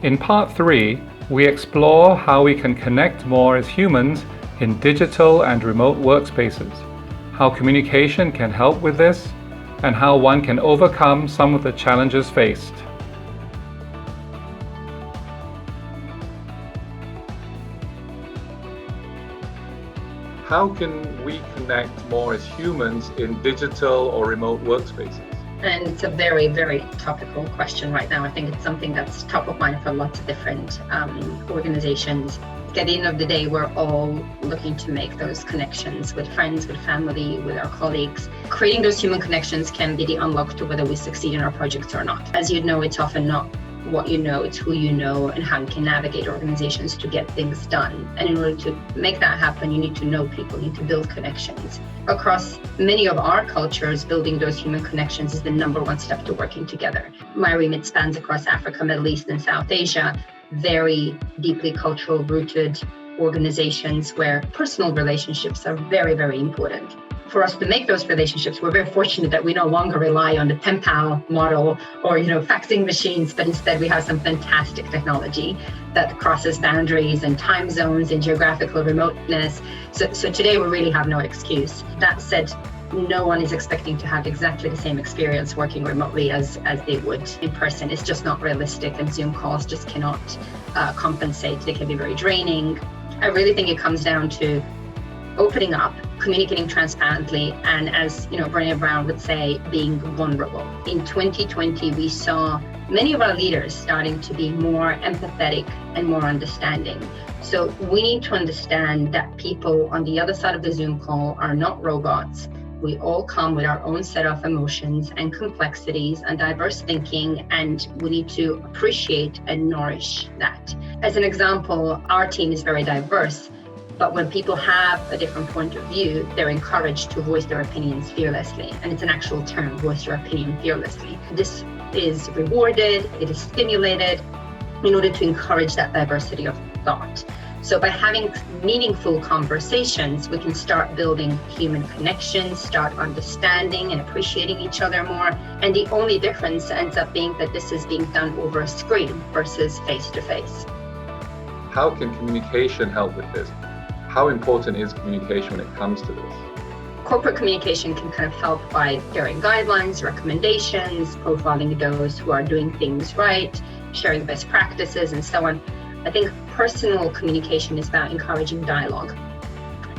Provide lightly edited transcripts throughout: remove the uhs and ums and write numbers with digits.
In part 3, we explore how we can connect more as humans in digital and remote workspaces, how communication can help with this, and how one can overcome some of the challenges faced. How can we connect more as humans in digital or remote workspaces? And it's a very, very topical question right now. I think it's something that's top of mind for lots of different organizations. At the end of the day, we're all looking to make those connections with friends, with family, with our colleagues. Creating those human connections can be the unlock to whether we succeed in our projects or not. As you know, it's often not what you know, it's who you know and how you can navigate organizations to get things done. And in order to make that happen, you need to know people, you need to build connections. Across many of our cultures, building those human connections is the number one step to working together. My remit spans across Africa, Middle East, and South Asia, very deeply cultural rooted organizations where personal relationships are very, very important. For us to make those relationships, we're very fortunate that we no longer rely on the pen pal model or faxing machines, but instead we have some fantastic technology that crosses boundaries and time zones and geographical remoteness. So today we really have no excuse. That said, no one is expecting to have exactly the same experience working remotely as they would in person. It's just not realistic, and Zoom calls just cannot compensate. They can be very draining. I really think it comes down to opening up, communicating transparently, and as Brené Brown would say, being vulnerable. In 2020, we saw many of our leaders starting to be more empathetic and more understanding. So we need to understand that people on the other side of the Zoom call are not robots. We all come with our own set of emotions and complexities and diverse thinking, and we need to appreciate and nourish that. As an example, our team is very diverse, but when people have a different point of view, they're encouraged to voice their opinions fearlessly. And it's an actual term, voice your opinion fearlessly. This is rewarded, it is stimulated in order to encourage that diversity of thought. So by having meaningful conversations, we can start building human connections, start understanding and appreciating each other more. And the only difference ends up being that this is being done over a screen versus face-to-face. How can communication help with this? How important is communication when it comes to this? Corporate communication can kind of help by sharing guidelines, recommendations, profiling those who are doing things right, sharing best practices, and so on. I think personal communication is about encouraging dialogue.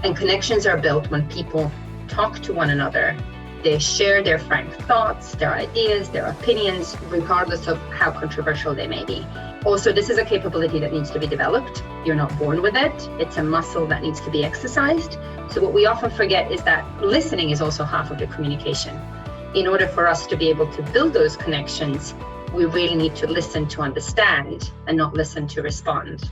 And connections are built when people talk to one another. They share their frank thoughts, their ideas, their opinions, regardless of how controversial they may be. Also, this is a capability that needs to be developed. You're not born with it. It's a muscle that needs to be exercised. So what we often forget is that listening is also half of the communication. In order for us to be able to build those connections, we really need to listen to understand and not listen to respond.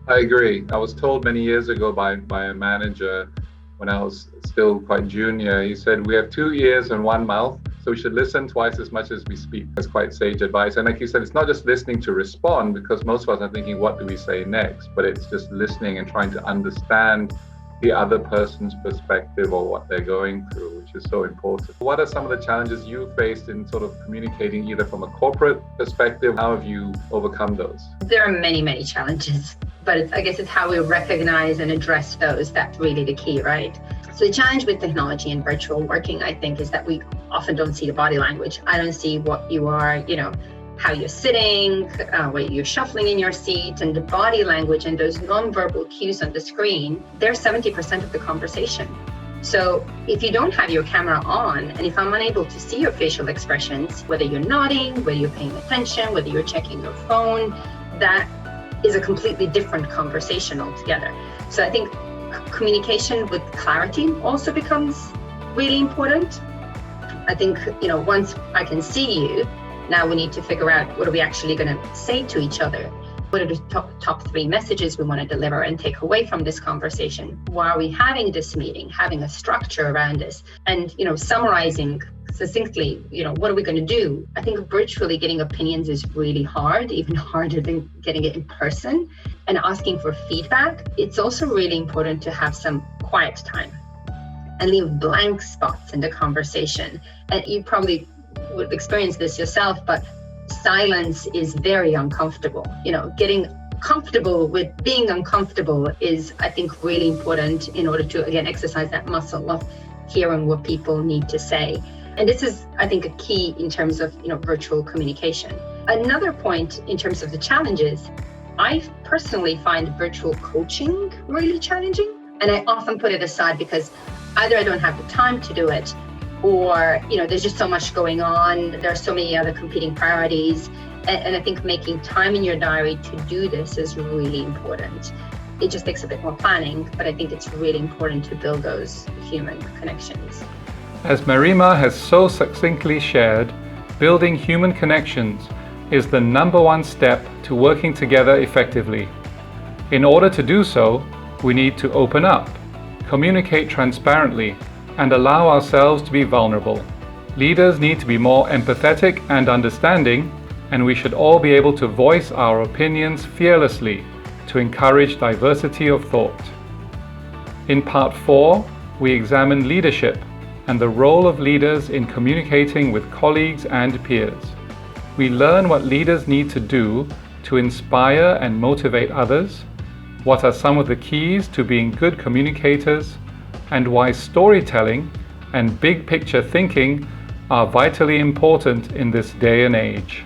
I agree. I was told many years ago by a manager when I was still quite junior. He said, we have 2 ears and 1 mouth, so we should listen twice as much as we speak. That's quite sage advice. And like you said, it's not just listening to respond, because most of us are thinking, what do we say next? But it's just listening and trying to understand the other person's perspective or what they're going through, which is so important. What are some of the challenges you faced in sort of communicating either from a corporate perspective? How have you overcome those? There are many, many challenges, but I guess it's how we recognize and address those that's really the key, right? So the challenge with technology and virtual working, I think, is that we often don't see the body language. I don't see what you are, how you're sitting, what you're shuffling in your seat, and the body language and those nonverbal cues on the screen, they're 70% of the conversation. So if you don't have your camera on, and if I'm unable to see your facial expressions, whether you're nodding, whether you're paying attention, whether you're checking your phone, that is a completely different conversation altogether. So I think communication with clarity also becomes really important. I think, once I can see you, now we need to figure out what are we actually going to say to each other. What are the top 3 messages we want to deliver and take away from this conversation? Why are we having this meeting, having a structure around this? And, summarizing succinctly, what are we going to do? I think virtually getting opinions is really hard, even harder than getting it in person. And asking for feedback, it's also really important to have some quiet time and leave blank spots in the conversation. And you probably would experience this yourself, but silence is very uncomfortable. Getting comfortable with being uncomfortable is, I think, really important in order to, again, exercise that muscle of hearing what people need to say. And this is, I think, a key in terms of, virtual communication. Another point in terms of the challenges, I personally find virtual coaching really challenging. And I often put it aside because either I don't have the time to do it, or, there's just so much going on. There are so many other competing priorities. And I think making time in your diary to do this is really important. It just takes a bit more planning, but I think it's really important to build those human connections. As Merima has so succinctly shared, building human connections is the number one step to working together effectively. In order to do so, we need to open up, communicate transparently, and allow ourselves to be vulnerable. Leaders need to be more empathetic and understanding, and we should all be able to voice our opinions fearlessly to encourage diversity of thought. In part 4, we examine leadership and the role of leaders in communicating with colleagues and peers. We learn what leaders need to do to inspire and motivate others, what are some of the keys to being good communicators, and why storytelling and big picture thinking are vitally important in this day and age.